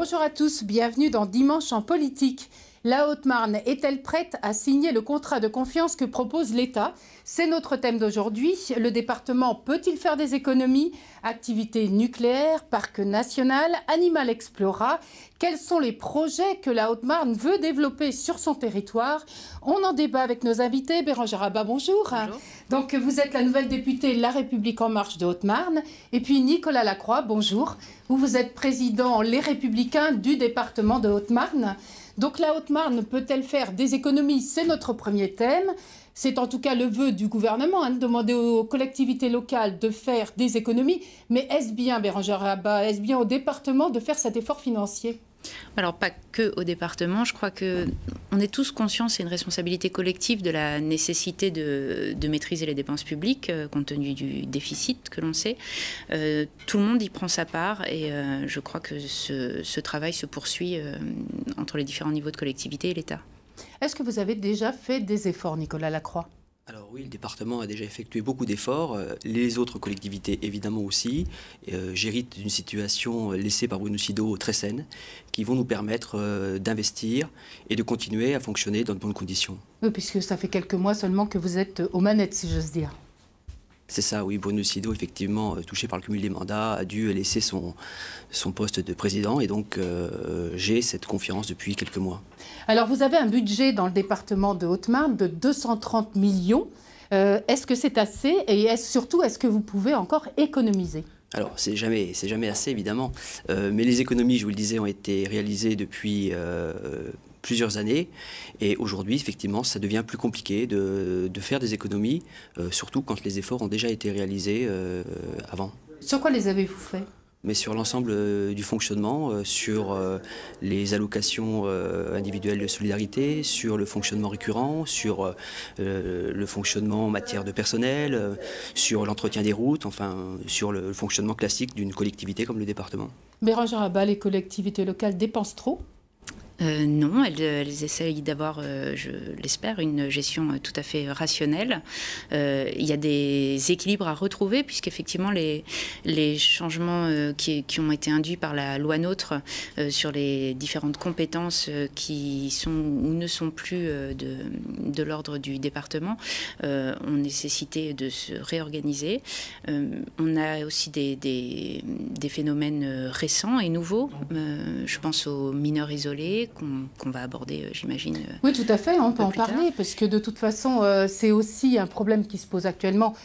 Bonjour à tous, bienvenue dans Dimanche en politique. La Haute-Marne est-elle prête à signer le contrat de confiance que propose l'État? C'est notre thème d'aujourd'hui. Le département peut-il faire des économies? Activités nucléaires, parc national, Animal Explora. Quels sont les projets que la Haute-Marne veut développer sur son territoire? On en débat avec nos invités. Bérangère Abba, bonjour. Bonjour. Donc vous êtes la nouvelle députée La République En Marche de Haute-Marne. Et puis Nicolas Lacroix, bonjour. Vous êtes président Les Républicains du département de Haute-Marne. Donc la Haute-Marne peut-elle faire des économies? C'est notre premier thème. C'est en tout cas le vœu du gouvernement de demander aux collectivités locales de faire des économies. Mais est-ce bien, Bérangère Abba, est-ce bien au département de faire cet effort financier? Alors, pas que au département. Je crois qu'on est tous conscients, c'est une responsabilité collective de la nécessité de maîtriser les dépenses publiques, compte tenu du déficit que l'on sait. Tout le monde y prend sa part et je crois que ce travail se poursuit entre les différents niveaux de collectivité et l'État. Est-ce que vous avez déjà fait des efforts, Nicolas Lacroix? Alors oui, le département a déjà effectué beaucoup d'efforts, les autres collectivités évidemment aussi. J'hérite d'une situation laissée par Bruno Sido très saine, qui vont nous permettre d'investir et de continuer à fonctionner dans de bonnes conditions. Oui, puisque ça fait quelques mois seulement que vous êtes aux manettes, si j'ose dire. C'est ça, oui. Bruno Sido, effectivement, touché par le cumul des mandats, a dû laisser son poste de président. Et donc, j'ai cette confiance depuis quelques mois. Alors, vous avez un budget dans le département de Haute-Marne de 230 millions. Est-ce que c'est assez? Et surtout, est-ce que vous pouvez encore économiser? Alors, c'est jamais assez, évidemment. Mais les économies, je vous le disais, ont été réalisées depuis plusieurs années. Et aujourd'hui, effectivement, ça devient plus compliqué de faire des économies, surtout quand les efforts ont déjà été réalisés avant. Sur quoi les avez-vous fait? Mais sur l'ensemble du fonctionnement, sur les allocations individuelles de solidarité, sur le fonctionnement récurrent, sur le fonctionnement en matière de personnel, sur l'entretien des routes, enfin sur le fonctionnement classique d'une collectivité comme le département. Bérangère Abba, les collectivités locales dépensent trop? Non, elles essayent d'avoir, je l'espère, une gestion tout à fait rationnelle. Il y a des équilibres à retrouver, puisqu'effectivement, les changements qui ont été induits par la loi NOTRe sur les différentes compétences qui sont ou ne sont plus de l'ordre du département ont nécessité de se réorganiser. On a aussi des phénomènes récents et nouveaux. Je pense aux mineurs isolés, qu'on va aborder, j'imagine. Oui, tout à fait, on peut en parler, parce que de toute façon, c'est aussi un problème qui se pose actuellement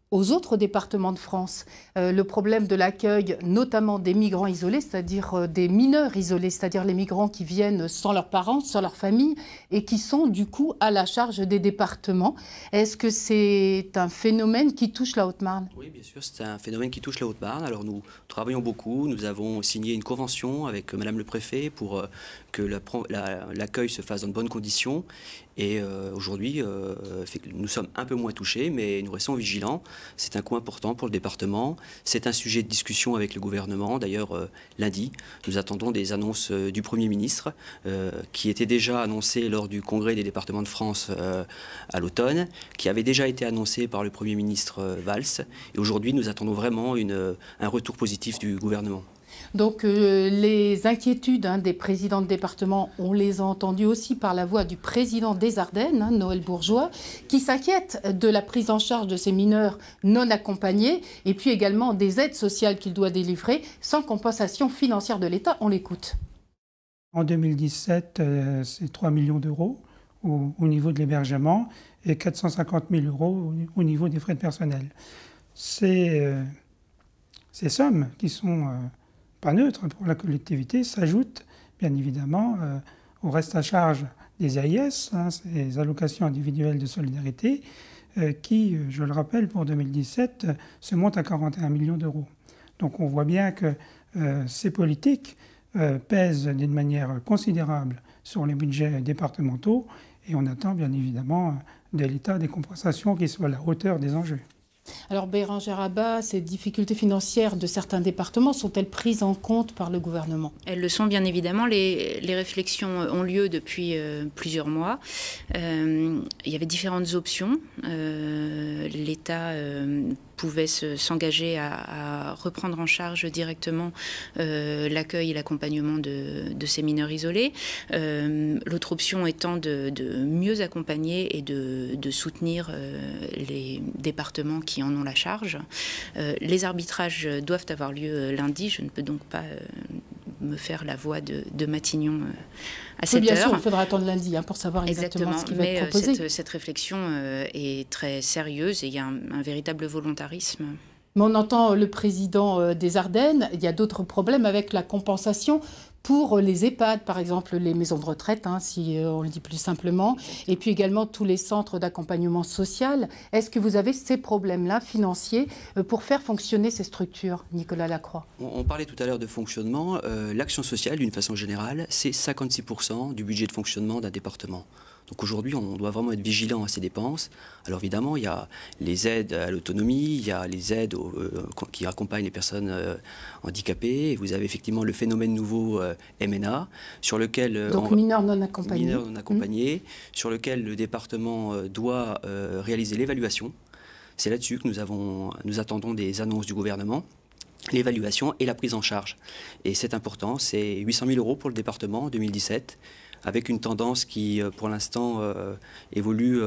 aux autres départements de France. Le problème de l'accueil, notamment des migrants isolés, c'est-à-dire des mineurs isolés, c'est-à-dire les migrants qui viennent sans leurs parents, sans leur famille, et qui sont du coup à la charge des départements. Est-ce que c'est un phénomène qui touche la Haute-Marne? Oui, bien sûr, c'est un phénomène qui touche la Haute-Marne. Alors nous travaillons beaucoup, nous avons signé une convention avec Madame le Préfet pour que l'accueil se fasse dans de bonnes conditions. Et aujourd'hui, nous sommes un peu moins touchés, mais nous restons vigilants. C'est un coût important pour le département. C'est un sujet de discussion avec le gouvernement. D'ailleurs, lundi, nous attendons des annonces du Premier ministre, qui étaient déjà annoncées lors du Congrès des départements de France à l'automne, qui avait déjà été annoncé par le Premier ministre Valls. Et aujourd'hui, nous attendons vraiment un retour positif du gouvernement. Donc les inquiétudes des présidents de département, on les a entendues aussi par la voix du président des Ardennes, Noël Bourgeois, qui s'inquiète de la prise en charge de ces mineurs non accompagnés et puis également des aides sociales qu'il doit délivrer sans compensation financière de l'État. On l'écoute. En 2017, c'est 3 millions d'euros au niveau de l'hébergement et 450 000 euros au niveau des frais de personnel. Ces sommes qui sont pas neutres pour la collectivité s'ajoutent bien évidemment au reste à charge des AIS, ces allocations individuelles de solidarité, qui, je le rappelle, pour 2017, se montent à 41 millions d'euros. Donc on voit bien que ces politiques pèsent d'une manière considérable sur les budgets départementaux et on attend bien évidemment de l'État des compensations qui soient à la hauteur des enjeux. Alors Bérengère Abba, ces difficultés financières de certains départements sont-elles prises en compte par le gouvernement? Elles le sont bien évidemment. Les réflexions ont lieu depuis plusieurs mois. Il y avait différentes options. L'État pouvait s'engager à reprendre en charge directement l'accueil et l'accompagnement de ces mineurs isolés. L'autre option étant de mieux accompagner et de soutenir les départements qui en ont la charge. Les arbitrages doivent avoir lieu lundi. Je ne peux donc pas me faire la voix de Matignon à cette heure. Bien sûr, il faudra attendre lundi pour savoir exactement ce qui va être proposé. Mais cette réflexion est très sérieuse et il y a un véritable volontarisme. Mais on entend le président des Ardennes, il y a d'autres problèmes avec la compensation pour les EHPAD, par exemple les maisons de retraite, si on le dit plus simplement, et puis également tous les centres d'accompagnement social. Est-ce que vous avez ces problèmes-là financiers pour faire fonctionner ces structures, Nicolas Lacroix? On parlait tout à l'heure de fonctionnement. L'action sociale, d'une façon générale, c'est 56% du budget de fonctionnement d'un département. Donc aujourd'hui, on doit vraiment être vigilant à ces dépenses. Alors évidemment, il y a les aides à l'autonomie, il y a les aides qui accompagnent les personnes handicapées. Et vous avez effectivement le phénomène nouveau MNA, sur lequel... Donc mineurs non accompagnés. Mineurs non accompagnés, sur lequel le département doit réaliser l'évaluation. C'est là-dessus que nous attendons des annonces du gouvernement. L'évaluation et la prise en charge. Et c'est important, c'est 800 000 € pour le département en 2017. Avec une tendance qui, pour l'instant, évolue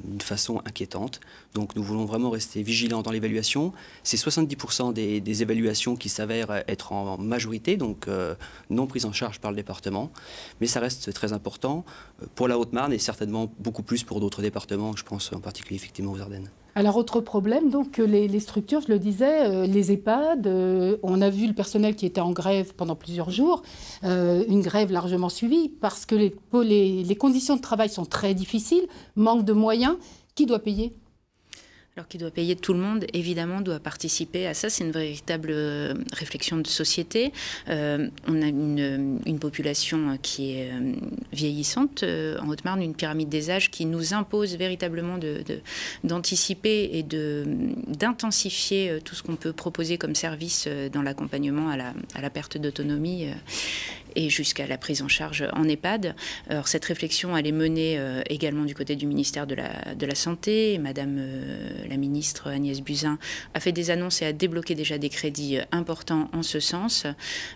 d'une façon inquiétante. Donc nous voulons vraiment rester vigilants dans l'évaluation. C'est 70% des évaluations qui s'avèrent être en majorité, donc non prises en charge par le département. Mais ça reste très important pour la Haute-Marne et certainement beaucoup plus pour d'autres départements, je pense en particulier effectivement aux Ardennes. Alors, autre problème, donc, les structures, je le disais, les EHPAD, on a vu le personnel qui était en grève pendant plusieurs jours, une grève largement suivie, parce que les conditions de travail sont très difficiles, manque de moyens. Qui doit payer ? Alors qui doit payer, tout le monde, évidemment, doit participer à ça. C'est une véritable réflexion de société. On a une population qui est vieillissante en Haute-Marne, une pyramide des âges qui nous impose véritablement d'anticiper et d'intensifier tout ce qu'on peut proposer comme service dans l'accompagnement à la perte d'autonomie et jusqu'à la prise en charge en EHPAD. Alors cette réflexion, elle est menée également du côté du ministère de la Santé. Madame la ministre Agnès Buzyn a fait des annonces et a débloqué déjà des crédits importants en ce sens.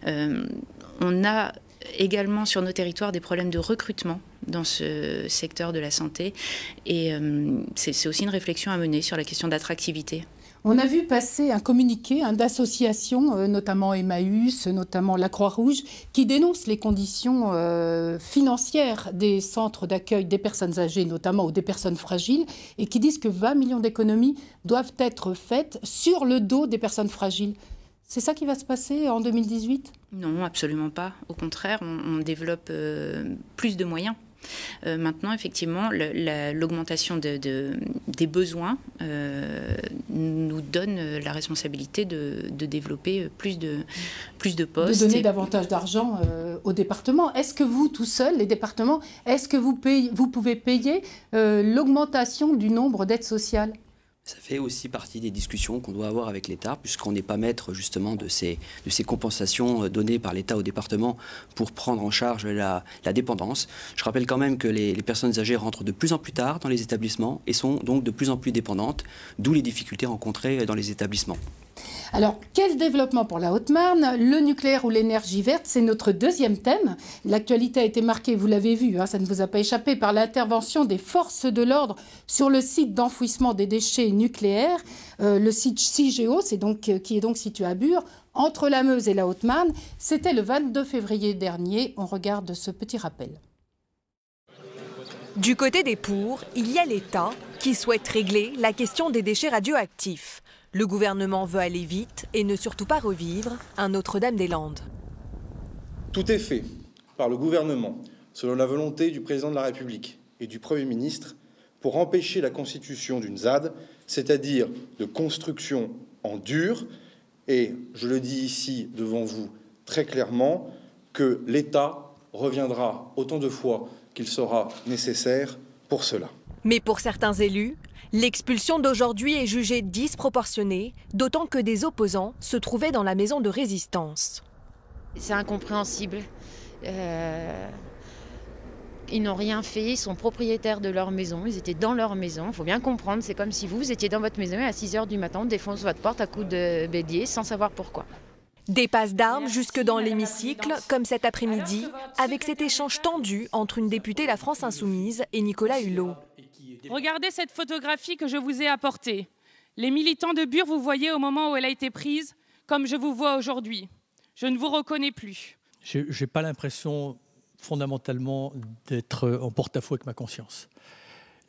On a également sur nos territoires des problèmes de recrutement dans ce secteur de la santé. Et c'est aussi une réflexion à mener sur la question d'attractivité. On a vu passer un communiqué d'associations, notamment Emmaüs, notamment la Croix-Rouge, qui dénoncent les conditions financières des centres d'accueil des personnes âgées, notamment, ou des personnes fragiles, et qui disent que 20 millions d'économies doivent être faites sur le dos des personnes fragiles. C'est ça qui va se passer en 2018 ? Non, absolument pas. Au contraire, on développe plus de moyens. Maintenant, effectivement, l'augmentation des besoins nous donne la responsabilité de développer plus de postes. De donner davantage d'argent aux départements. Est-ce que vous, tout seuls, les départements, est-ce que vous pouvez payer l'augmentation du nombre d'aides sociales ? Ça fait aussi partie des discussions qu'on doit avoir avec l'État, puisqu'on n'est pas maître justement de ces compensations données par l'État au département pour prendre en charge la dépendance. Je rappelle quand même que les personnes âgées rentrent de plus en plus tard dans les établissements et sont donc de plus en plus dépendantes, d'où les difficultés rencontrées dans les établissements. Alors, quel développement pour la Haute-Marne? Le nucléaire ou l'énergie verte, c'est notre deuxième thème. L'actualité a été marquée, vous l'avez vu, ça ne vous a pas échappé, par l'intervention des forces de l'ordre sur le site d'enfouissement des déchets nucléaires, le site CIGEO, qui est donc situé à Bure, entre la Meuse et la Haute-Marne. C'était le 22 février dernier. On regarde ce petit rappel. Du côté des pour, il y a l'État qui souhaite régler la question des déchets radioactifs. Le gouvernement veut aller vite et ne surtout pas revivre un Notre-Dame-des-Landes. Tout est fait par le gouvernement, selon la volonté du président de la République et du Premier ministre, pour empêcher la constitution d'une ZAD, c'est-à-dire de construction en dur. Et je le dis ici devant vous très clairement, que l'État reviendra autant de fois qu'il sera nécessaire pour cela. Mais pour certains élus, L'expulsion d'aujourd'hui est jugée disproportionnée, d'autant que des opposants se trouvaient dans la maison de résistance. C'est incompréhensible. Ils n'ont rien fait, ils sont propriétaires de leur maison, ils étaient dans leur maison. Il faut bien comprendre, c'est comme si vous étiez dans votre maison et à 6 h du matin, on défonce votre porte à coups de bélier sans savoir pourquoi. Des passes d'armes jusque dans l'hémicycle, comme cet après-midi, avec cet échange tendu entre une députée La France Insoumise et Nicolas Hulot. Regardez cette photographie que je vous ai apportée. Les militants de Bure, vous voyez au moment où elle a été prise, comme je vous vois aujourd'hui. Je ne vous reconnais plus. Je n'ai pas l'impression fondamentalement d'être en porte-à-faux avec ma conscience.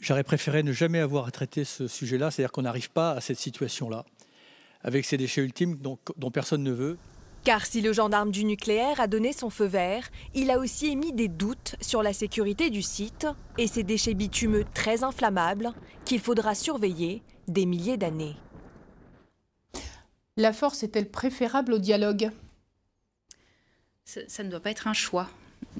J'aurais préféré ne jamais avoir à traiter ce sujet-là, c'est-à-dire qu'on n'arrive pas à cette situation-là, avec ces déchets ultimes dont personne ne veut. Car si le gendarme du nucléaire a donné son feu vert, il a aussi émis des doutes sur la sécurité du site et ces déchets bitumeux très inflammables qu'il faudra surveiller des milliers d'années. La force est-elle préférable au dialogue ? Ça ne doit pas être un choix.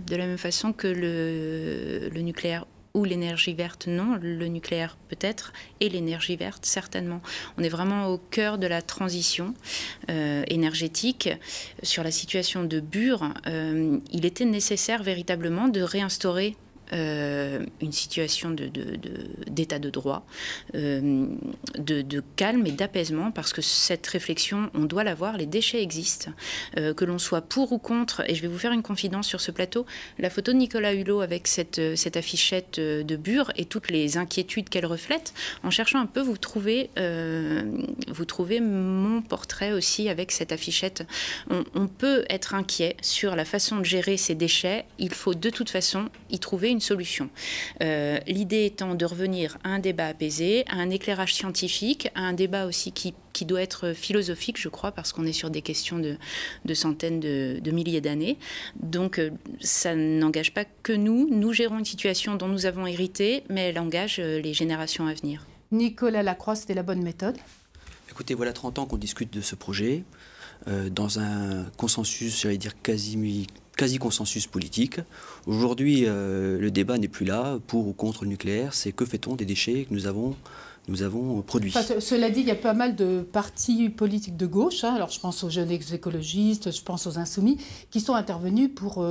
De la même façon que le nucléaire ou l'énergie verte, non. Le nucléaire peut-être et l'énergie verte, certainement. On est vraiment au cœur de la transition énergétique. Sur la situation de Bure, il était nécessaire véritablement de réinstaurer une situation d'état de droit, de calme et d'apaisement, parce que cette réflexion, on doit l'avoir, les déchets existent, que l'on soit pour ou contre, et je vais vous faire une confidence sur ce plateau, la photo de Nicolas Hulot avec cette affichette de Bure et toutes les inquiétudes qu'elle reflète, en cherchant un peu, vous trouvez mon portrait aussi avec cette affichette. On peut être inquiet sur la façon de gérer ces déchets, il faut de toute façon y trouver une solution. L'idée étant de revenir à un débat apaisé, à un éclairage scientifique, à un débat aussi qui doit être philosophique, je crois, parce qu'on est sur des questions de centaines de milliers d'années. Donc ça n'engage pas que nous. Nous gérons une situation dont nous avons hérité, mais elle engage les générations à venir. Nicolas Lacroix, c'était la bonne méthode ? Écoutez, voilà 30 ans qu'on discute de ce projet, dans un consensus, j'allais dire quasi-consensus politique. Aujourd'hui, le débat n'est plus là, pour ou contre le nucléaire, c'est que fait-on des déchets que nous avons produits. Enfin, cela dit, il y a pas mal de partis politiques de gauche, alors je pense aux jeunes écologistes, je pense aux insoumis, qui sont intervenus pour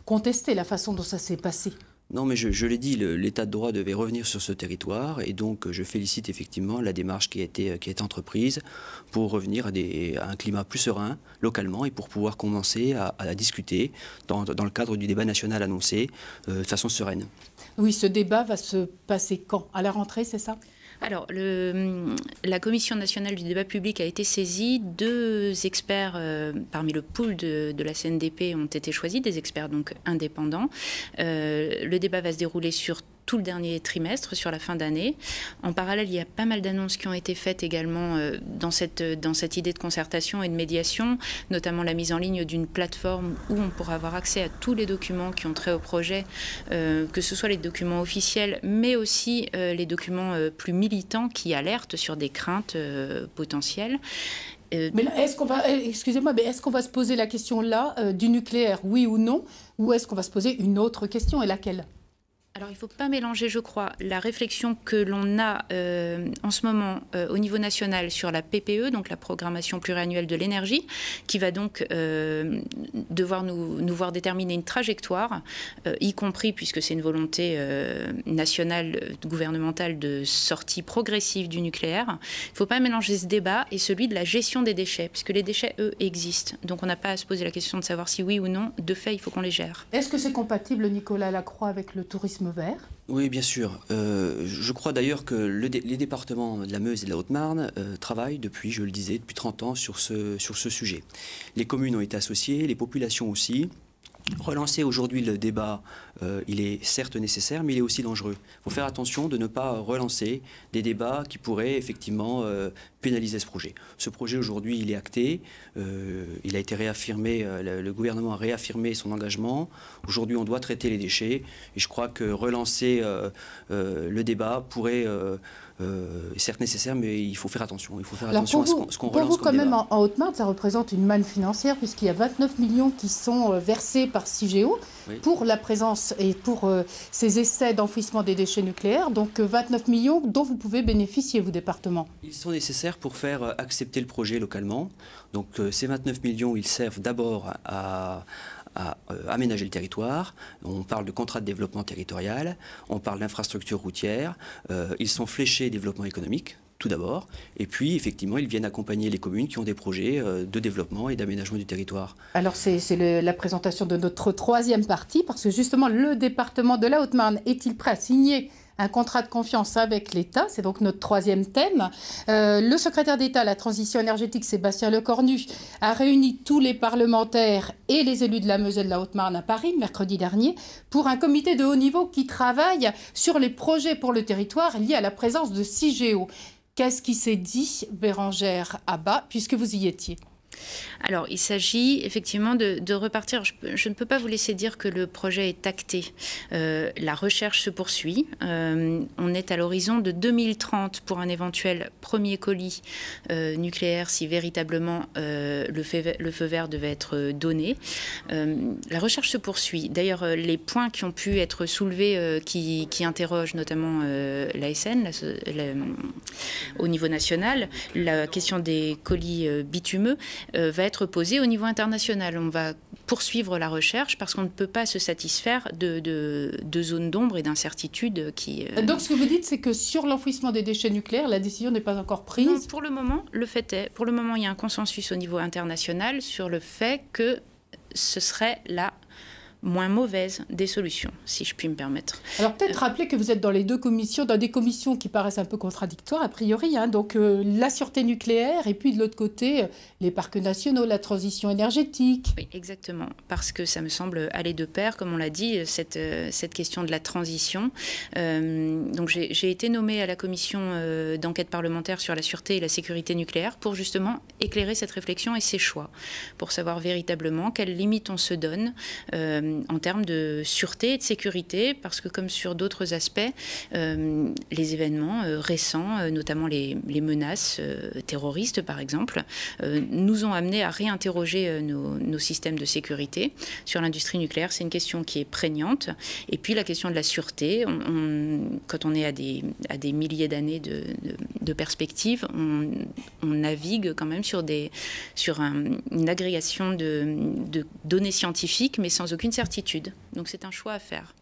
contester la façon dont ça s'est passé. Non, mais je l'ai dit, l'état de droit devait revenir sur ce territoire, et donc je félicite effectivement la démarche qui a été entreprise pour revenir à un climat plus serein localement et pour pouvoir commencer à discuter dans le cadre du débat national annoncé de façon sereine. Oui, ce débat va se passer quand ? À la rentrée, c'est ça ? Alors, la Commission nationale du débat public a été saisie. 2 experts parmi le pool de la CNDP ont été choisis, des experts donc indépendants. Le débat va se dérouler sur tout le dernier trimestre, sur la fin d'année. En parallèle, il y a pas mal d'annonces qui ont été faites également dans cette idée de concertation et de médiation, notamment la mise en ligne d'une plateforme où on pourra avoir accès à tous les documents qui ont trait au projet, que ce soit les documents officiels, mais aussi les documents plus militants qui alertent sur des craintes potentielles. Mais là, excusez-moi, mais est-ce qu'on va se poser la question là du nucléaire, oui ou non, ou est-ce qu'on va se poser une autre question, et laquelle ? Alors, il ne faut pas mélanger, je crois, la réflexion que l'on a en ce moment au niveau national sur la PPE, donc la programmation pluriannuelle de l'énergie, qui va donc devoir nous voir déterminer une trajectoire, y compris, puisque c'est une volonté nationale, gouvernementale, de sortie progressive du nucléaire. Il ne faut pas mélanger ce débat et celui de la gestion des déchets, puisque les déchets, eux, existent. Donc, on n'a pas à se poser la question de savoir si oui ou non, de fait, il faut qu'on les gère. Est-ce que c'est compatible, Nicolas Lacroix, avec le tourisme vert ? Oui, bien sûr. Je crois d'ailleurs que les départements de la Meuse et de la Haute-Marne travaillent depuis, je le disais, depuis 30 ans sur ce sujet. Les communes ont été associées, les populations aussi. Relancer aujourd'hui le débat, il est certes nécessaire, mais il est aussi dangereux. Il faut faire attention de ne pas relancer des débats qui pourraient effectivement pénaliser ce projet. Ce projet aujourd'hui, il est acté, il a été réaffirmé, le gouvernement a réaffirmé son engagement. Aujourd'hui, on doit traiter les déchets et je crois que relancer le débat pourrait certes nécessaire, mais il faut faire attention. Il faut faire Alors attention à ce qu'on relance. Pour vous, comme quand même, débat. en Haute-Marne, ça représente une manne financière, puisqu'il y a 29 millions qui sont versés par Cigéo pour la présence et pour ces essais d'enfouissement des déchets nucléaires. Donc 29 millions dont vous pouvez bénéficier, vous, département. Ils sont nécessaires pour faire accepter le projet localement. Donc ces 29 millions, ils servent d'abord à aménager le territoire. On parle de contrat de développement territorial, on parle d'infrastructures routières, ils sont fléchés développement économique, tout d'abord, et puis effectivement ils viennent accompagner les communes qui ont des projets de développement et d'aménagement du territoire. Alors c'est la présentation de notre troisième partie, parce que justement le département de la Haute-Marne est-il prêt à signer un contrat de confiance avec l'État? C'est donc notre troisième thème. Le secrétaire d'État à la transition énergétique, Sébastien Lecornu, a réuni tous les parlementaires et les élus de la Meuse et de la Haute-Marne à Paris, mercredi dernier, pour un comité de haut niveau qui travaille sur les projets pour le territoire liés à la présence de Cigéo. Qu'est-ce qui s'est dit, Bérangère Abba, puisque vous y étiez? Alors, il s'agit effectivement de repartir. Je ne peux pas vous laisser dire que le projet est acté. La recherche se poursuit. On est à l'horizon de 2030 pour un éventuel premier colis nucléaire si véritablement le feu vert devait être donné. La recherche se poursuit. D'ailleurs, les points qui ont pu être soulevés, qui interrogent notamment l'ASN au niveau national, la question des colis bitumeux, va être posée au niveau international. On va poursuivre la recherche parce qu'on ne peut pas se satisfaire de zones d'ombre et d'incertitudes qui... Donc ce que vous dites, c'est que sur l'enfouissement des déchets nucléaires, la décision n'est pas encore prise? Non, pour le moment, le fait est, pour le moment, il y a un consensus au niveau international sur le fait que ce serait la moins mauvaise des solutions, si je puis me permettre. Alors peut-être rappeler que vous êtes dans les deux commissions, dans des commissions qui paraissent un peu contradictoires a priori, hein, donc la sûreté nucléaire et puis de l'autre côté les parcs nationaux, la transition énergétique. Oui, exactement, parce que ça me semble aller de pair, comme on l'a dit, cette question de la transition. Donc j'ai été nommée à la commission d'enquête parlementaire sur la sûreté et la sécurité nucléaire pour justement éclairer cette réflexion et ses choix, pour savoir véritablement quelles limites on se donne en termes de sûreté et de sécurité, parce que comme sur d'autres aspects, les événements récents, notamment les menaces terroristes par exemple, nous ont amené à réinterroger nos systèmes de sécurité. Sur l'industrie nucléaire, c'est une question qui est prégnante. Et puis la question de la sûreté, quand on est à des milliers d'années de perspectives, on navigue quand même sur une agrégation de données scientifiques, mais sans aucune certitude. Donc c'est un choix à faire.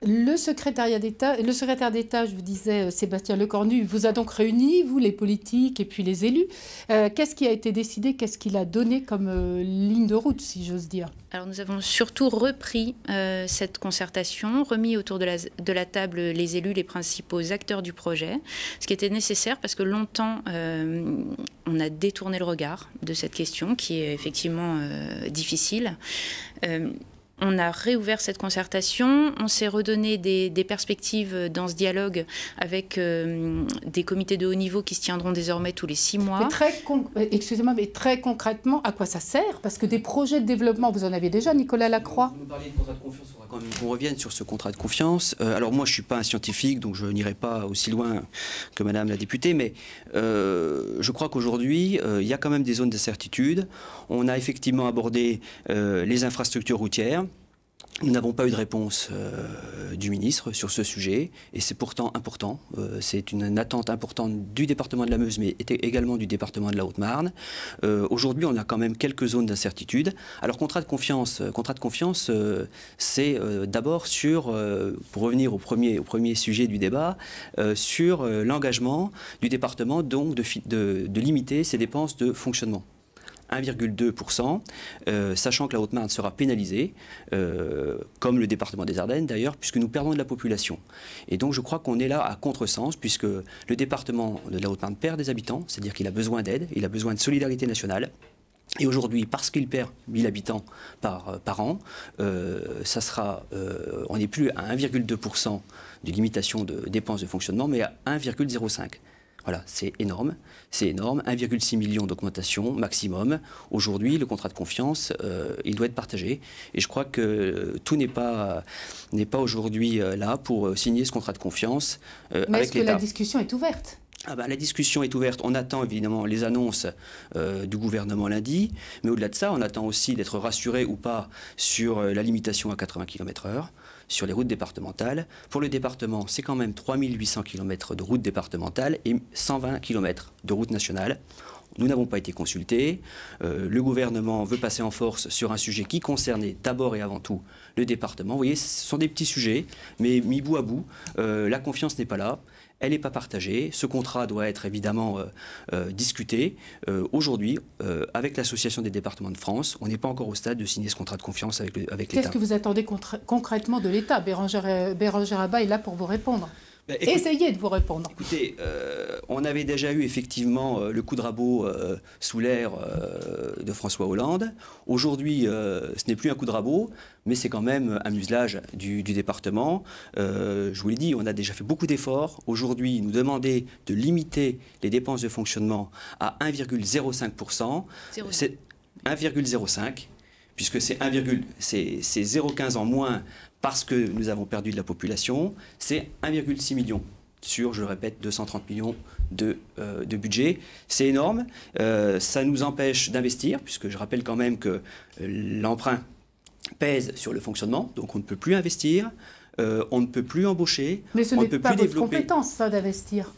Le secrétaire d'État, je vous disais, Sébastien Lecornu, vous a donc réuni, vous, les politiques et puis les élus. Qu'est-ce qui a été décidé? Qu'est-ce qu'il a donné comme ligne de route, si j'ose dire? Alors nous avons surtout repris cette concertation, remis autour de la table les élus, les principaux acteurs du projet, ce qui était nécessaire parce que longtemps on a détourné le regard de cette question qui est effectivement difficile. On a réouvert cette concertation, on s'est redonné des perspectives dans ce dialogue avec des comités de haut niveau qui se tiendront désormais tous les 6 mois. Excusez-moi, mais très concrètement, à quoi ça sert? Parce que des projets de développement, vous en avez déjà, Nicolas Lacroix. Vous nous parliez de contrat de confiance, il faudra quand même qu'on revienne sur ce contrat de confiance. Alors moi, je ne suis pas un scientifique, donc je n'irai pas aussi loin que Madame la députée, mais je crois qu'aujourd'hui, il y a quand même des zones d'incertitude. On a effectivement abordé les infrastructures routières. Nous n'avons pas eu de réponse du ministre sur ce sujet, et c'est pourtant important. C'est une attente importante du département de la Meuse, mais également du département de la Haute-Marne. Aujourd'hui, on a quand même quelques zones d'incertitude. Alors, contrat de confiance, c'est d'abord sur, pour revenir au premier sujet du débat, sur l'engagement du département donc de limiter ses dépenses de fonctionnement. 1,2%, sachant que la Haute-Marne sera pénalisée, comme le département des Ardennes d'ailleurs, puisque nous perdons de la population. Et donc je crois qu'on est là à contresens, puisque le département de la Haute-Marne perd des habitants, c'est-à-dire qu'il a besoin d'aide, il a besoin de solidarité nationale. Et aujourd'hui, parce qu'il perd 1000 habitants par an, on n'est plus à 1,2% de limitation de dépenses de fonctionnement, mais à 1,05%. Voilà, c'est énorme, 1,6 million d'augmentation maximum. Aujourd'hui, le contrat de confiance, il doit être partagé. Et je crois que tout n'est pas aujourd'hui là pour signer ce contrat de confiance avec l'État. Mais est-ce que la discussion est ouverte? La discussion est ouverte. On attend évidemment les annonces du gouvernement lundi, mais au-delà de ça, on attend aussi d'être rassuré ou pas sur la limitation à 80 km/h sur les routes départementales. Pour le département, c'est quand même 3800 km de routes départementales et 120 km de routes nationales. Nous n'avons pas été consultés. Le gouvernement veut passer en force sur un sujet qui concernait d'abord et avant tout le département. Vous voyez, ce sont des petits sujets, mais mis bout à bout, la confiance n'est pas là. Elle n'est pas partagée. Ce contrat doit être évidemment discuté. Aujourd'hui, avec l'Association des départements de France, on n'est pas encore au stade de signer ce contrat de confiance avec l'État. Qu'est-ce que vous attendez concrètement de l'État? Bérangère Abba est là pour vous répondre. Essayez de vous répondre. Écoutez, on avait déjà eu effectivement le coup de rabot sous l'ère de François Hollande. Aujourd'hui, ce n'est plus un coup de rabot, mais c'est quand même un muselage du département. Je vous l'ai dit, on a déjà fait beaucoup d'efforts. Aujourd'hui, nous demander de limiter les dépenses de fonctionnement à 1,05%. C'est 1,05, puisque c'est 0,15 en moins parce que nous avons perdu de la population. C'est 1,6 million sur, je le répète, 230 millions de budget. C'est énorme. Ça nous empêche d'investir, puisque je rappelle quand même que l'emprunt pèse sur le fonctionnement, donc on ne peut plus investir, on ne peut plus embaucher, mais ce on n'est ne peut pas plus votre développer. compétence, ça, d'investir.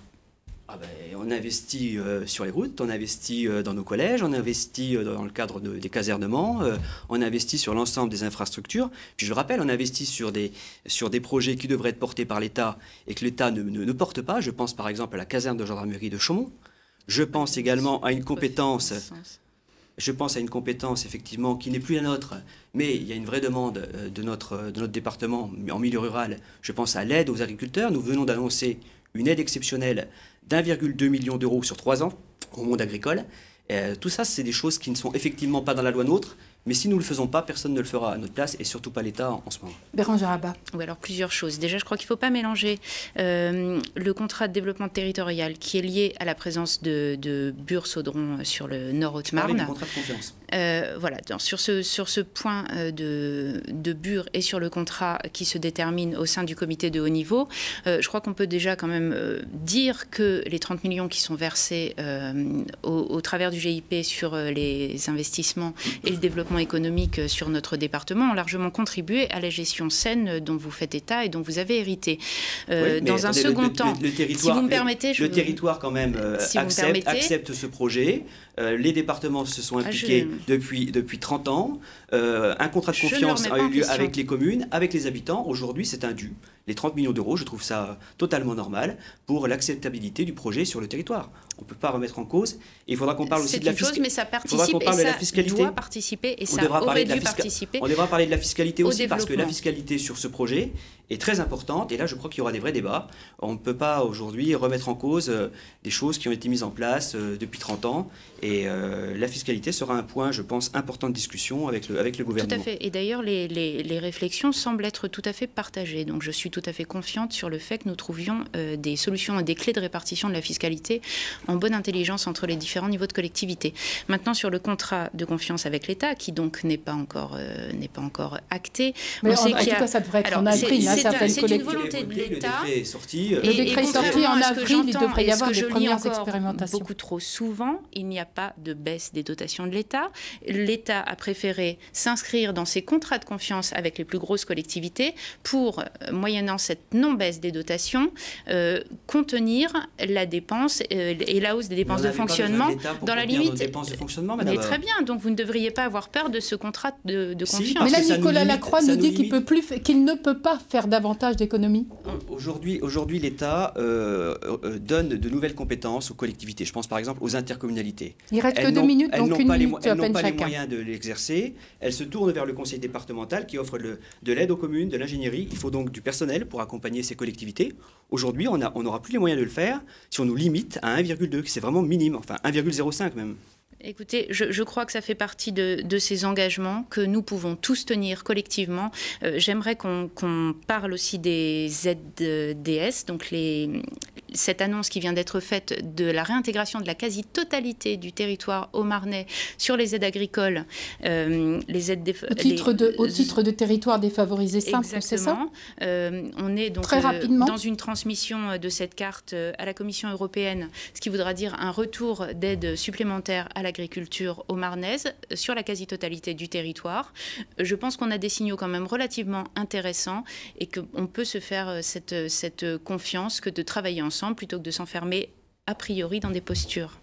On investit sur les routes, on investit dans nos collèges, on investit dans le cadre des casernements, on investit sur l'ensemble des infrastructures. Puis je le rappelle, on investit sur des projets qui devraient être portés par l'État et que l'État ne porte pas. Je pense par exemple à la caserne de gendarmerie de Chaumont. Je pense également à une compétence... Je pense à une compétence, effectivement, qui n'est plus la nôtre, mais il y a une vraie demande de notre département en milieu rural. Je pense à l'aide aux agriculteurs. Nous venons d'annoncer une aide exceptionnelle d'1,2 million d'euros sur 3 ans au monde agricole. Tout ça, c'est des choses qui ne sont effectivement pas dans la loi NOTRe, mais si nous ne le faisons pas, personne ne le fera à notre place, et surtout pas l'État en ce moment. Bérangère Abba. Oui, alors plusieurs choses. Déjà, je crois qu'il ne faut pas mélanger le contrat de développement territorial qui est lié à la présence de Bure-Saudron sur le Nord-Haute-Marne. Contrat de confiance. Voilà, sur ce point de Bure et sur le contrat qui se détermine au sein du comité de haut niveau, je crois qu'on peut déjà quand même dire que les 30 millions qui sont versés au travers du GIP sur les investissements et le développement économique sur notre département ont largement contribué à la gestion saine dont vous faites état et dont vous avez hérité. Dans un second temps, si vous me permettez... Le territoire quand même accepte ce projet. Les départements se sont impliqués depuis 30 ans. Un contrat de confiance a eu lieu avec les communes, avec les habitants. Aujourd'hui, c'est un dû. Les 30 millions d'euros, je trouve ça totalement normal pour l'acceptabilité du projet sur le territoire. On ne peut pas remettre en cause. Et il faudra qu'on parle aussi de la fiscalité. Mais ça participe et ça doit participer et ça aurait dû participer. On devra parler de la fiscalité aussi parce que la fiscalité sur ce projet est très importante. Et là, je crois qu'il y aura des vrais débats. On ne peut pas aujourd'hui remettre en cause des choses qui ont été mises en place depuis 30 ans. Et la fiscalité sera un point, je pense, important de discussion avec le gouvernement. Tout à fait. Et d'ailleurs, les réflexions semblent être tout à fait partagées. Donc, je suis tout à fait confiante sur le fait que nous trouvions des solutions et des clés de répartition de la fiscalité en bonne intelligence entre les différents niveaux de collectivité. Maintenant, sur le contrat de confiance avec l'État, qui donc n'est pas encore acté, mais on sait qu'il y a... ça devrait être en avril. C'est une volonté de l'État. Le décret est sorti. Le décret est sorti en avril. Il devrait y avoir des premières expérimentations. Beaucoup trop souvent, il n'y a pas de baisse des dotations de l'État. L'État a préféré s'inscrire dans ses contrats de confiance avec les plus grosses collectivités pour, moyennant cette non-baisse des dotations, contenir la dépense et la hausse des dépenses de fonctionnement dans la limite. Dépenses de fonctionnement, mais très bien, donc vous ne devriez pas avoir peur de ce contrat de confiance. Mais là, Nicolas Lacroix nous dit qu'il ne peut pas faire davantage d'économies. Aujourd'hui, l'État donne de nouvelles compétences aux collectivités. Je pense par exemple aux intercommunalités. Il reste que 2 minutes, donc une minute à peine chacun. Elles n'ont pas les moyens de l'exercer. Elles se tournent vers le conseil départemental qui offre de l'aide aux communes, de l'ingénierie. Il faut donc du personnel pour accompagner ces collectivités. Aujourd'hui, on n'aura plus les moyens de le faire si on nous limite à 1,2, qui c'est vraiment minime, enfin 1,05 même. Écoutez, je crois que ça fait partie de ces engagements que nous pouvons tous tenir collectivement. J'aimerais qu'on parle aussi des ZDS, donc cette annonce qui vient d'être faite de la réintégration de la quasi-totalité du territoire haut-marnais sur les aides agricoles, les aides au titre de territoire défavorisé simple, c'est ça? On est donc très rapidement dans une transmission de cette carte à la Commission européenne, ce qui voudra dire un retour d'aide supplémentaire à l'agriculture haut-marnaise sur la quasi-totalité du territoire. Je pense qu'on a des signaux quand même relativement intéressants et qu'on peut se faire cette confiance que de travailler ensemble plutôt que de s'enfermer a priori dans des postures.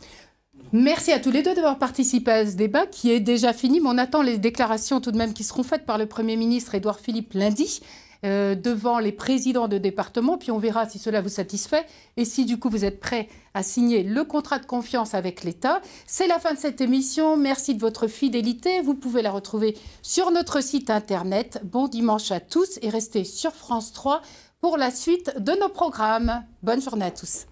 Merci à tous les deux d'avoir participé à ce débat qui est déjà fini, mais on attend les déclarations tout de même qui seront faites par le Premier ministre Édouard Philippe lundi devant les présidents de département, puis on verra si cela vous satisfait et si du coup vous êtes prêts à signer le contrat de confiance avec l'État. C'est la fin de cette émission, merci de votre fidélité, vous pouvez la retrouver sur notre site internet. Bon dimanche à tous et restez sur France 3 pour la suite de nos programmes. Bonne journée à tous.